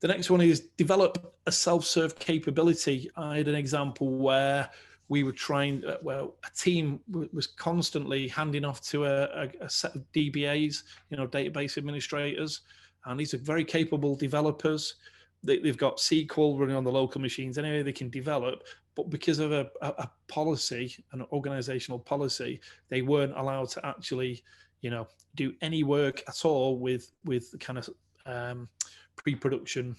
The next one is develop a self-serve capability. I had an example where we were trying, well, a team was constantly handing off to a set of DBAs, database administrators, and these are very capable developers. They've got SQL running on the local machines anyway, they can develop, but because of a policy, an organizational policy, they weren't allowed to actually, do any work at all with kind of pre-production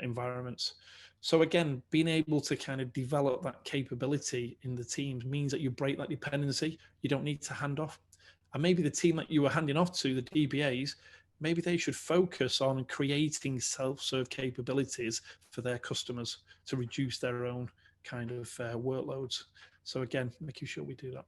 environments. So again, being able to kind of develop that capability in the teams means that you break that dependency. You don't need to hand off. And maybe the team that you were handing off to, the DBAs, maybe they should focus on creating self-serve capabilities for their customers to reduce their own kind of workloads. So again, making sure we do that.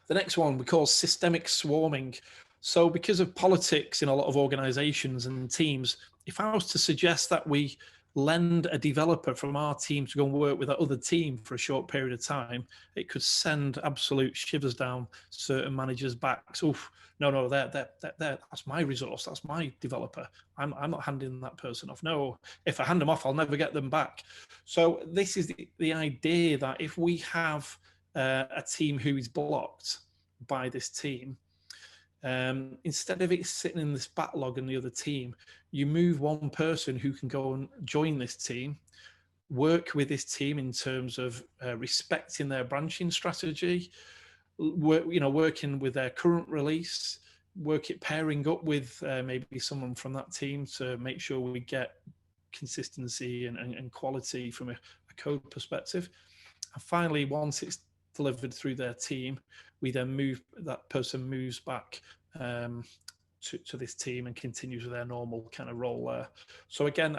The next one we call systemic swarming. So because of politics in a lot of organizations and teams, if I was to suggest that we lend a developer from our team to go and work with that other team for a short period of time, it could send absolute shivers down certain managers' backs. Oof, no, that's my resource, that's my developer. I'm not handing that person off. No, if I hand them off, I'll never get them back. So this is the idea that if we have a team who is blocked by this team, instead of it sitting in this backlog in the other team, you move one person who can go and join this team, work with this team in terms of respecting their branching strategy, working with their current release, pairing up with maybe someone from that team to make sure we get consistency and quality from a code perspective. And finally, once it's delivered through their team, we then that person moves back to this team and continues with their normal kind of role there. So again,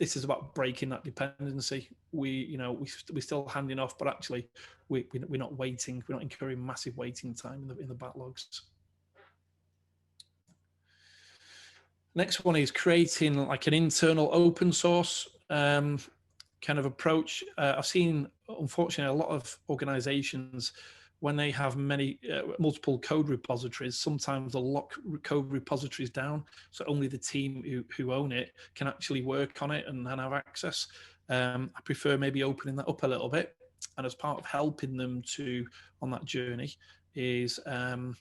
this is about breaking that dependency. We're still handing off, but actually we're not waiting. We're not incurring massive waiting time in the backlogs. Next one is creating like an internal open source kind of approach. I've seen, unfortunately, a lot of organizations, when they have multiple code repositories, sometimes they'll lock code repositories down, so only the team who own it can actually work on it and have access. I prefer maybe opening that up a little bit, and as part of helping them on that journey is, and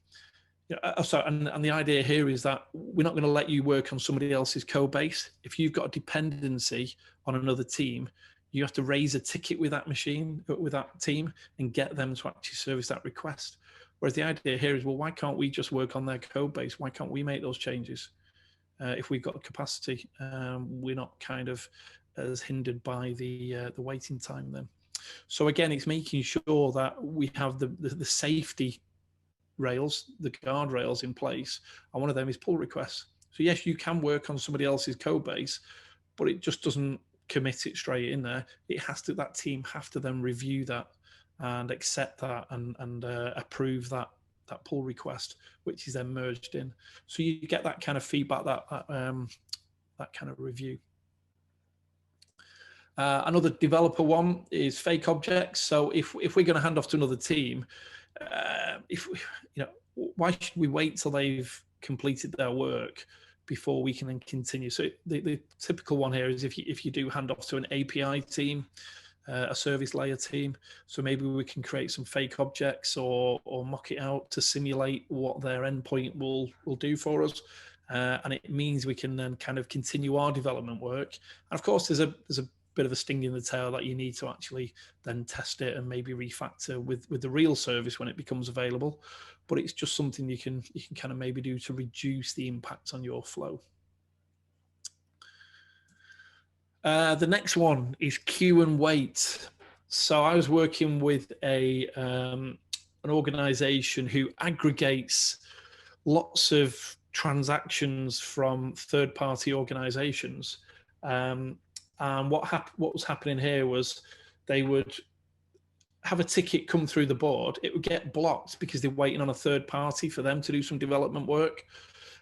the idea here is that we're not going to let you work on somebody else's code base. If you've got a dependency on another team, you have to raise a ticket with that machine, with that team, and get them to actually service that request. Whereas the idea here is, well, why can't we just work on their code base? Why can't we make those changes? If we've got the capacity, we're not kind of as hindered by the waiting time then. So again, it's making sure that we have the safety rails, the guardrails in place, and one of them is pull requests. So yes, you can work on somebody else's code base, but it just doesn't commit it straight in there. That team have to then review that and accept that and approve that pull request, which is then merged in. So you get that kind of feedback, that kind of review. Another developer one is fake objects. So if we're going to hand off to another team, why should we wait till they've completed their work before we can then continue? So the typical one here is if you do hand off to an API team, a service layer team, so maybe we can create some fake objects or mock it out to simulate what their endpoint will do for us, and it means we can then kind of continue our development work. And of course, there's a bit of a sting in the tail that you need to actually then test it and maybe refactor with the real service when it becomes available. But it's just something you can kind of maybe do to reduce the impact on your flow. The next one is queue and wait. So I was working with an organization who aggregates lots of transactions from third-party organizations. And what was happening here was they would have a ticket come through the board. It would get blocked because they're waiting on a third party for them to do some development work.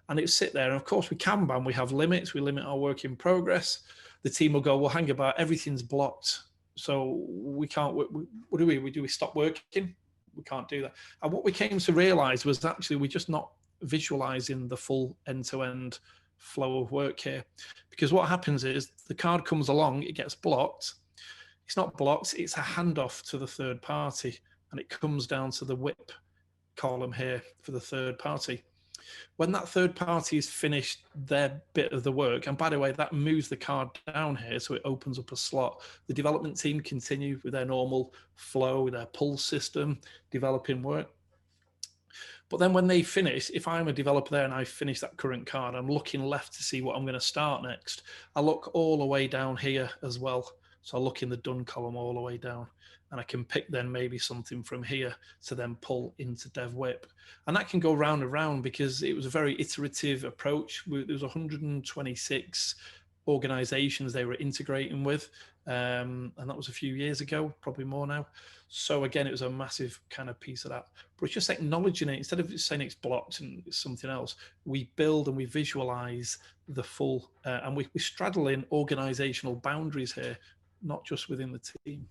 And it would sit there. And of course, we Kanban, we have limits. We limit our work in progress. The team will go, well, hang about, everything's blocked. So we can't, what do we do? We stop working? We can't do that. And what we came to realize was actually we're just not visualizing the full end-to-end flow of work here. Because what happens is the card comes along, it gets blocked. It's not blocked, it's a handoff to the third party, and it comes down to the WIP column here for the third party. When that third party is finished their bit of the work, and by the way, that moves the card down here, so it opens up a slot. The development team continue with their normal flow, their pull system, developing work. But then when they finish, if I'm a developer there and I finish that current card, I'm looking left to see what I'm going to start next. I look all the way down here as well. So I look in the done column all the way down, and I can pick then maybe something from here to then pull into dev WIP. And that can go round and round because it was a very iterative approach. There was 126 organizations they were integrating with. And that was a few years ago, probably more now. So again, it was a massive kind of piece of that. But it's just acknowledging it. Instead of just saying it's blocked and it's something else, we build and we visualize the full, and we straddle in organizational boundaries here, not just within the team.